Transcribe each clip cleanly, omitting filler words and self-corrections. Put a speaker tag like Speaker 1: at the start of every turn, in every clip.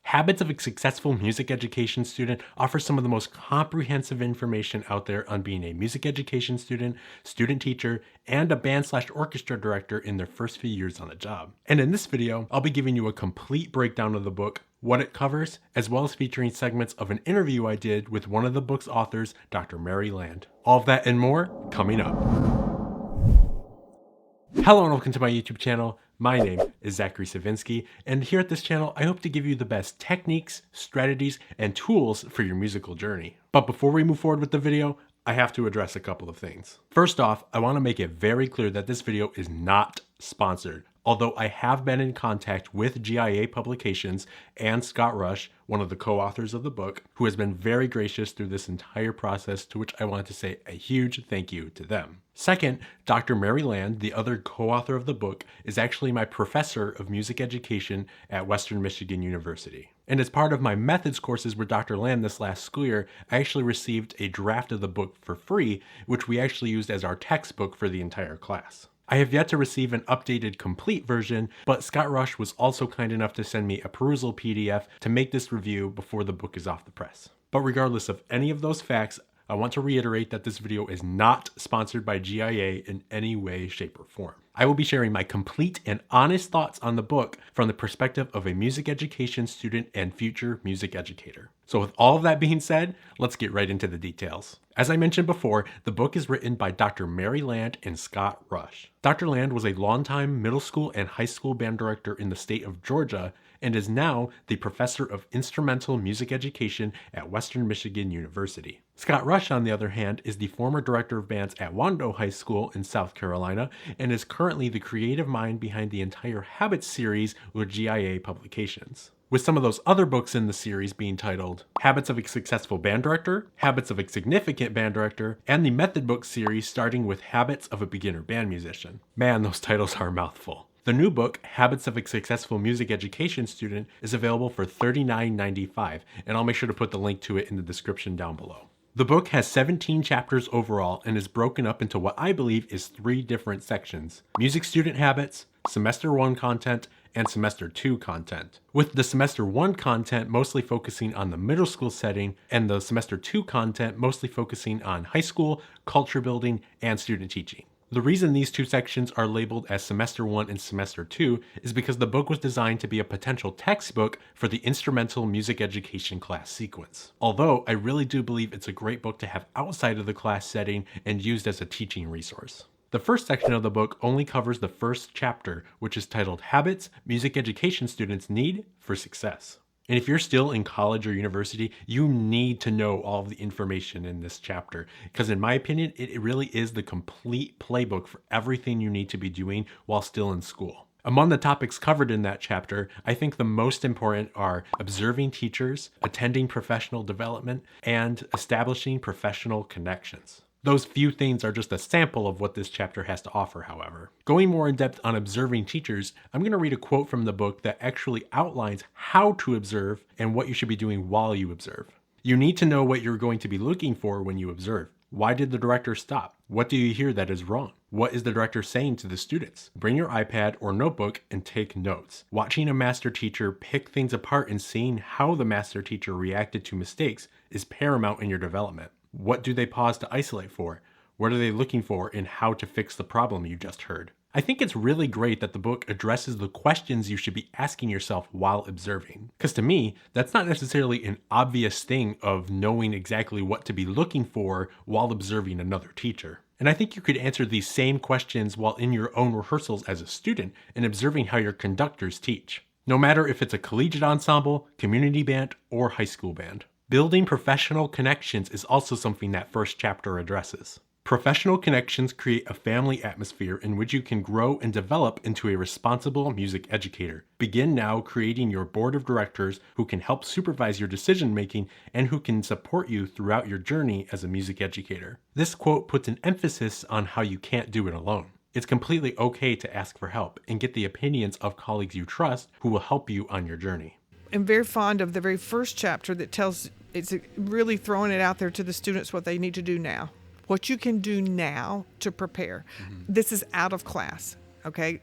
Speaker 1: Habits of a Successful Music Education Student offers some of the most comprehensive information out there on being a music education student, student teacher, and a band/orchestra director in their first few years on the job. And in this video, I'll be giving you a complete breakdown of the book, what it covers, as well as featuring segments of an interview I did with one of the book's authors, Dr. Mary Land. All of that and more coming up. Hello and welcome to my YouTube channel. My name is Zachary Savinsky, and here at this channel, I hope to give you the best techniques, strategies, and tools for your musical journey. But before we move forward with the video, I have to address a couple of things. First off, I want to make it very clear that this video is not sponsored. Although I have been in contact with GIA Publications and Scott Rush, one of the co-authors of the book, who has been very gracious through this entire process, to which I want to say a huge thank you to them. Second, Dr. Mary Land, the other co-author of the book, is actually my professor of music education at Western Michigan University. And as part of my methods courses with Dr. Land this last school year, I actually received a draft of the book for free, which we actually used as our textbook for the entire class. I have yet to receive an updated complete version, but Scott Rush was also kind enough to send me a perusal PDF to make this review before the book is off the press. But regardless of any of those facts, I want to reiterate that this video is not sponsored by GIA in any way, shape, or form. I will be sharing my complete and honest thoughts on the book from the perspective of a music education student and future music educator. So with all of that being said, let's get right into the details. As I mentioned before, the book is written by Dr. Mary Land and Scott Rush. Dr. Land was a longtime middle school and high school band director in the state of Georgia and is now the professor of instrumental music education at Western Michigan University. Scott Rush, on the other hand, is the former director of bands at Wando High School in South Carolina and is currently the creative mind behind the entire Habits series with GIA Publications, with some of those other books in the series being titled Habits of a Successful Band Director, Habits of a Significant Band Director, and the Method Book series starting with Habits of a Beginner Band Musician. Man, those titles are a mouthful. The new book, Habits of a Successful Music Education Student, is available for $39.95, and I'll make sure to put the link to it in the description down below. The book has 17 chapters overall and is broken up into what I believe is 3 different sections: Music Student Habits, Semester 1 content, and Semester 2 content, with the Semester 1 content mostly focusing on the middle school setting and the Semester 2 content mostly focusing on high school, culture building, and student teaching. The reason these 2 sections are labeled as Semester 1 and Semester 2 is because the book was designed to be a potential textbook for the instrumental music education class sequence. Although I really do believe it's a great book to have outside of the class setting and used as a teaching resource. The first section of the book only covers the first chapter, which is titled Habits Music Education Students Need for Success. And if you're still in college or university, you need to know all of the information in this chapter, because in my opinion, it really is the complete playbook for everything you need to be doing while still in school. Among the topics covered in that chapter, I think the most important are observing teachers, attending professional development, and establishing professional connections. Those few things are just a sample of what this chapter has to offer, however. Going more in depth on observing teachers, I'm going to read a quote from the book that actually outlines how to observe and what you should be doing while you observe. You need to know what you're going to be looking for when you observe. Why did the director stop? What do you hear that is wrong? What is the director saying to the students? Bring your iPad or notebook and take notes. Watching a master teacher pick things apart and seeing how the master teacher reacted to mistakes is paramount in your development. What do they pause to isolate for? What are they looking for in how to fix the problem you just heard? I think it's really great that the book addresses the questions you should be asking yourself while observing. Because to me, that's not necessarily an obvious thing of knowing exactly what to be looking for while observing another teacher. And I think you could answer these same questions while in your own rehearsals as a student and observing how your conductors teach, no matter if it's a collegiate ensemble, community band, or high school band. Building professional connections is also something that first chapter addresses. Professional connections create a family atmosphere in which you can grow and develop into a responsible music educator. Begin now creating your board of directors who can help supervise your decision making and who can support you throughout your journey as a music educator. This quote puts an emphasis on how you can't do it alone. It's completely okay to ask for help and get the opinions of colleagues you trust who will help you on your journey.
Speaker 2: I'm very fond of the very first chapter that tells, it's really throwing it out there to the students what they need to do now. What you can do now to prepare. Mm-hmm. This is out of class, okay?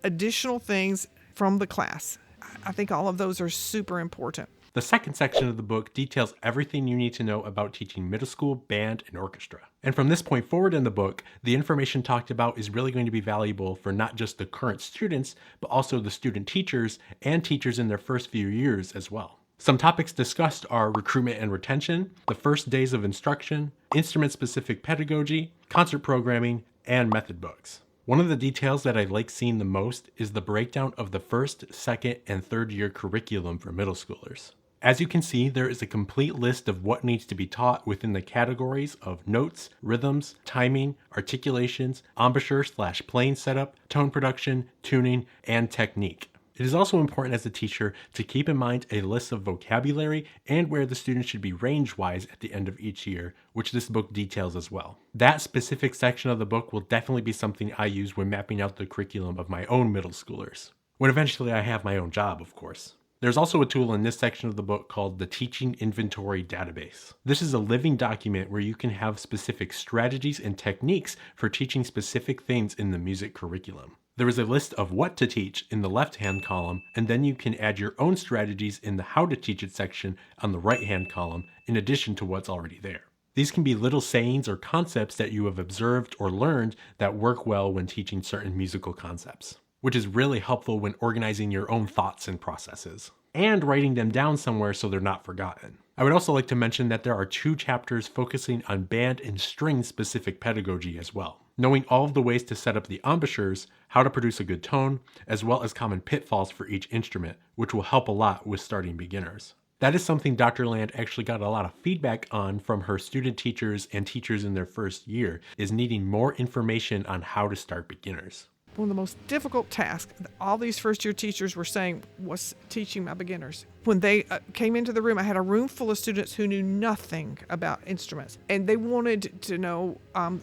Speaker 2: Additional things from the class. I think all of those are super important.
Speaker 1: The second section of the book details everything you need to know about teaching middle school band and orchestra. And from this point forward in the book, the information talked about is really going to be valuable for not just the current students, but also the student teachers and teachers in their first few years as well. Some topics discussed are recruitment and retention, the first days of instruction, instrument-specific pedagogy, concert programming, and method books. One of the details that I like seeing the most is the breakdown of the first, second, and third year curriculum for middle schoolers. As you can see, there is a complete list of what needs to be taught within the categories of notes, rhythms, timing, articulations, embouchure/playing setup, tone production, tuning, and technique. It is also important as a teacher to keep in mind a list of vocabulary and where the students should be range-wise at the end of each year, which this book details as well. That specific section of the book will definitely be something I use when mapping out the curriculum of my own middle schoolers. When eventually I have my own job, of course. There's also a tool in this section of the book called the Teaching Inventory Database. This is a living document where you can have specific strategies and techniques for teaching specific things in the music curriculum. There is a list of what to teach in the left-hand column, and then you can add your own strategies in the how to teach it section on the right-hand column, in addition to what's already there. These can be little sayings or concepts that you have observed or learned that work well when teaching certain musical concepts, which is really helpful when organizing your own thoughts and processes, and writing them down somewhere so they're not forgotten. I would also like to mention that there are 2 chapters focusing on band and string specific pedagogy as well. Knowing all of the ways to set up the embouchures, how to produce a good tone, as well as common pitfalls for each instrument, which will help a lot with starting beginners. That is something Dr. Land actually got a lot of feedback on from her student teachers and teachers in their first year, is needing more information on how to start beginners.
Speaker 2: One of the most difficult tasks that all these first year teachers were saying was teaching my beginners. When they came into the room, I had a room full of students who knew nothing about instruments, and they wanted to know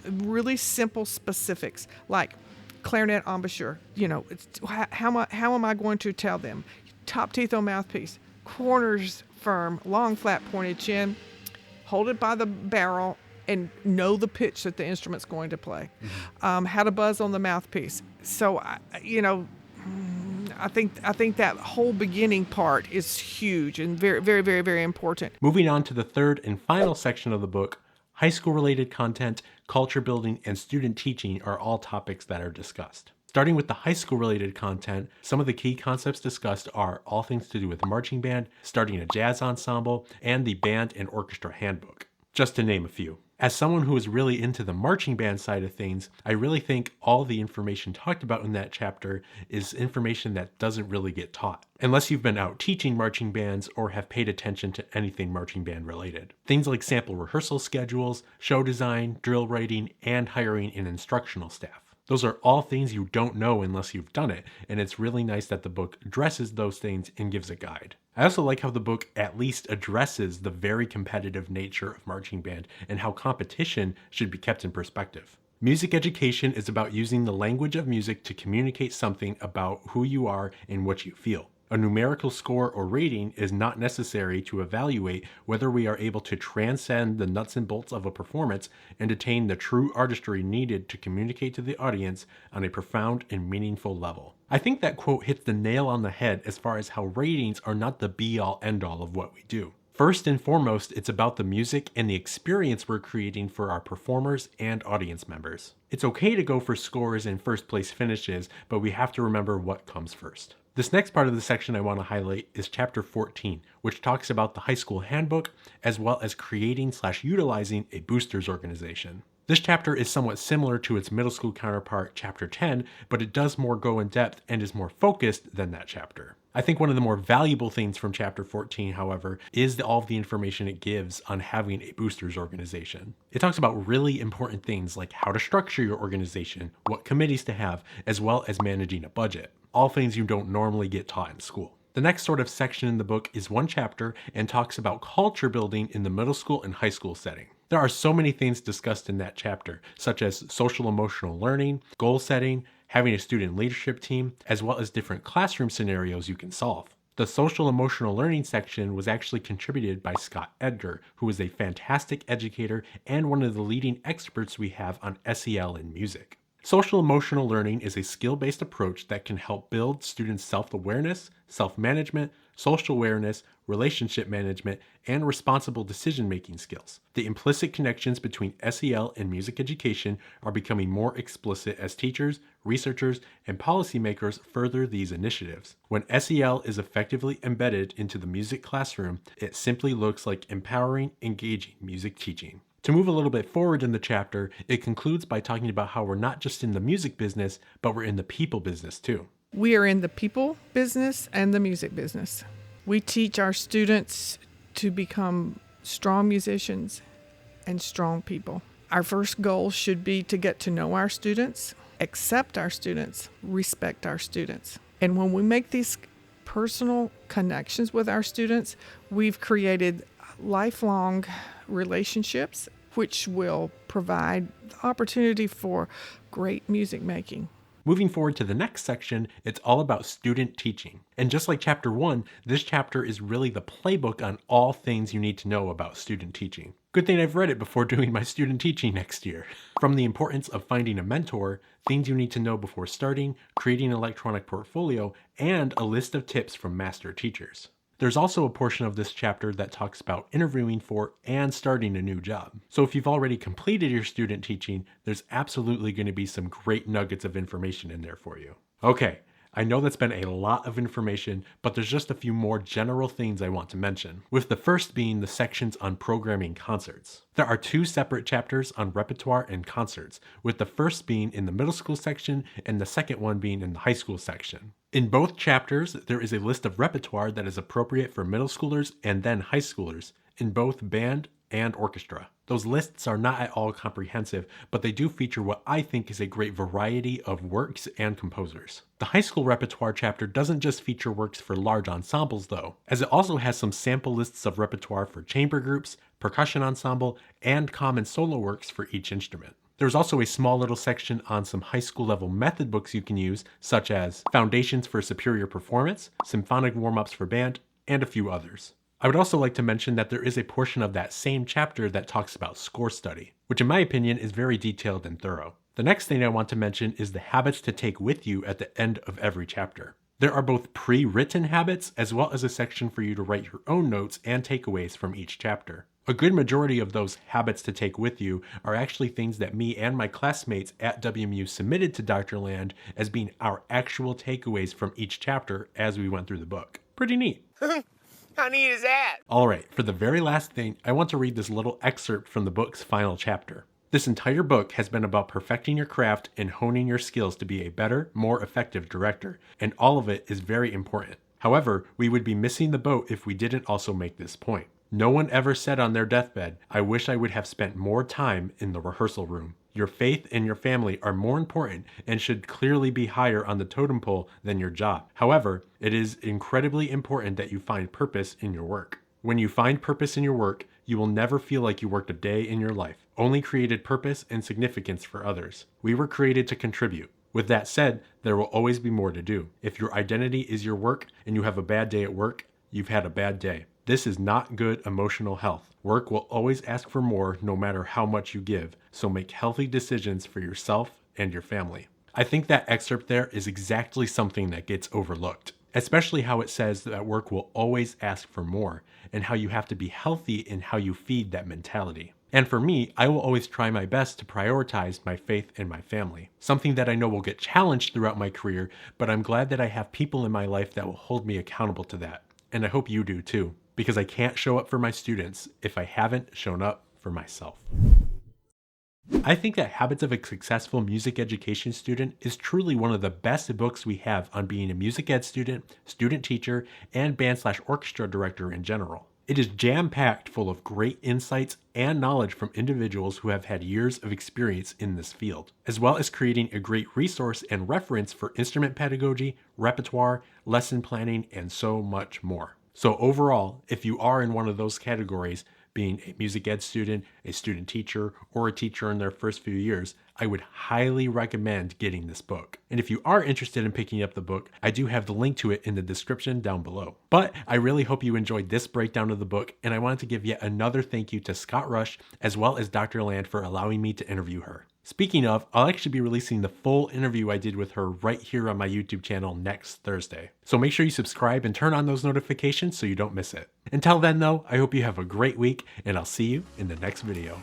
Speaker 2: really simple specifics like clarinet embouchure. You know, how am I going to tell them? Top teeth on mouthpiece, corners firm, long flat pointed chin, hold it by the barrel, and know the pitch that the instrument's going to play. How to buzz on the mouthpiece. So, I think that whole beginning part is huge and very, very, very, very important.
Speaker 1: Moving on to the third and final section of the book, high school related content, culture building, and student teaching are all topics that are discussed. Starting with the high school related content, some of the key concepts discussed are all things to do with marching band, starting a jazz ensemble, and the band and orchestra handbook, just to name a few. As someone who is really into the marching band side of things, I really think all the information talked about in that chapter is information that doesn't really get taught, unless you've been out teaching marching bands or have paid attention to anything marching band related. Things like sample rehearsal schedules, show design, drill writing, and hiring an instructional staff. Those are all things you don't know unless you've done it, and it's really nice that the book addresses those things and gives a guide. I also like how the book at least addresses the very competitive nature of marching band and how competition should be kept in perspective. Music education is about using the language of music to communicate something about who you are and what you feel. A numerical score or rating is not necessary to evaluate whether we are able to transcend the nuts and bolts of a performance and attain the true artistry needed to communicate to the audience on a profound and meaningful level. I think that quote hits the nail on the head as far as how ratings are not the be-all end-all of what we do. First and foremost, it's about the music and the experience we're creating for our performers and audience members. It's okay to go for scores and first place finishes, but we have to remember what comes first. This next part of the section I want to highlight is chapter 14, which talks about the high school handbook, as well as creating/utilizing a boosters organization. This chapter is somewhat similar to its middle school counterpart, chapter 10, but it does more go in depth and is more focused than that chapter. I think one of the more valuable things from chapter 14, however, is all of the information it gives on having a boosters organization. It talks about really important things like how to structure your organization, what committees to have, as well as managing a budget. All things you don't normally get taught in school. The next sort of section in the book is one chapter and talks about culture building in the middle school and high school setting. There are so many things discussed in that chapter, such as social emotional learning, goal setting, having a student leadership team, as well as different classroom scenarios you can solve. The social emotional learning section was actually contributed by Scott Edgar, who is a fantastic educator and one of the leading experts we have on SEL in music. Social emotional learning is a skill-based approach that can help build students' self-awareness, self-management, social awareness, relationship management, and responsible decision-making skills. The implicit connections between SEL and music education are becoming more explicit as teachers, researchers, and policymakers further these initiatives. When SEL is effectively embedded into the music classroom, it simply looks like empowering, engaging music teaching. To move a little bit forward in the chapter, it concludes by talking about how we're not just in the music business, but we're in the people business too.
Speaker 2: We are in the people business and the music business. We teach our students to become strong musicians and strong people. Our first goal should be to get to know our students, accept our students, respect our students. And when we make these personal connections with our students, we've created lifelong relationships, which will provide the opportunity for great music making.
Speaker 1: Moving forward to the next section, it's all about student teaching. And just like chapter 1, this chapter is really the playbook on all things you need to know about student teaching. Good thing I've read it before doing my student teaching next year. From the importance of finding a mentor, things you need to know before starting, creating an electronic portfolio, and a list of tips from master teachers. There's also a portion of this chapter that talks about interviewing for and starting a new job. So if you've already completed your student teaching, there's absolutely going to be some great nuggets of information in there for you. Okay, I know that's been a lot of information, but there's just a few more general things I want to mention, with the first being the sections on programming concerts. There are 2 separate chapters on repertoire and concerts, with the first being in the middle school section and the second one being in the high school section. In both chapters, there is a list of repertoire that is appropriate for middle schoolers and then high schoolers, in both band and orchestra. Those lists are not at all comprehensive, but they do feature what I think is a great variety of works and composers. The high school repertoire chapter doesn't just feature works for large ensembles though, as it also has some sample lists of repertoire for chamber groups, percussion ensemble, and common solo works for each instrument. There's also a small little section on some high school level method books you can use, such as Foundations for Superior Performance, Symphonic Warm-Ups for Band, and a few others. I would also like to mention that there is a portion of that same chapter that talks about score study, which in my opinion is very detailed and thorough. The next thing I want to mention is the habits to take with you at the end of every chapter. There are both pre-written habits as well as a section for you to write your own notes and takeaways from each chapter. A good majority of those habits to take with you are actually things that me and my classmates at WMU submitted to Dr. Land as being our actual takeaways from each chapter as we went through the book. Pretty neat.
Speaker 3: How neat is that?
Speaker 1: Alright, for the very last thing, I want to read this little excerpt from the book's final chapter. This entire book has been about perfecting your craft and honing your skills to be a better, more effective director, and all of it is very important. However, we would be missing the boat if we didn't also make this point. No one ever said on their deathbed, "I wish I would have spent more time in the rehearsal room." Your faith and your family are more important and should clearly be higher on the totem pole than your job. However, it is incredibly important that you find purpose in your work. When you find purpose in your work, you will never feel like you worked a day in your life, only created purpose and significance for others. We were created to contribute. With that said, there will always be more to do. If your identity is your work and you have a bad day at work, you've had a bad day. This is not good emotional health. Work will always ask for more no matter how much you give, so make healthy decisions for yourself and your family. I think that excerpt there is exactly something that gets overlooked, especially how it says that work will always ask for more, and how you have to be healthy in how you feed that mentality. And for me, I will always try my best to prioritize my faith and my family. Something that I know will get challenged throughout my career, but I'm glad that I have people in my life that will hold me accountable to that. And I hope you do too, because I can't show up for my students if I haven't shown up for myself. I think that Habits of a Successful Music Education Student is truly one of the best books we have on being a music ed student, student teacher, and band/orchestra director in general. It is jam-packed full of great insights and knowledge from individuals who have had years of experience in this field, as well as creating a great resource and reference for instrument pedagogy, repertoire, lesson planning, and so much more. So overall, if you are in one of those categories, being a music ed student, a student teacher, or a teacher in their first few years, I would highly recommend getting this book. And if you are interested in picking up the book, I do have the link to it in the description down below. But I really hope you enjoyed this breakdown of the book, and I wanted to give yet another thank you to Scott Rush, as well as Dr. Land for allowing me to interview her. Speaking of, I'll actually be releasing the full interview I did with her right here on my YouTube channel next Thursday. So make sure you subscribe and turn on those notifications so you don't miss it. Until then though, I hope you have a great week and I'll see you in the next video.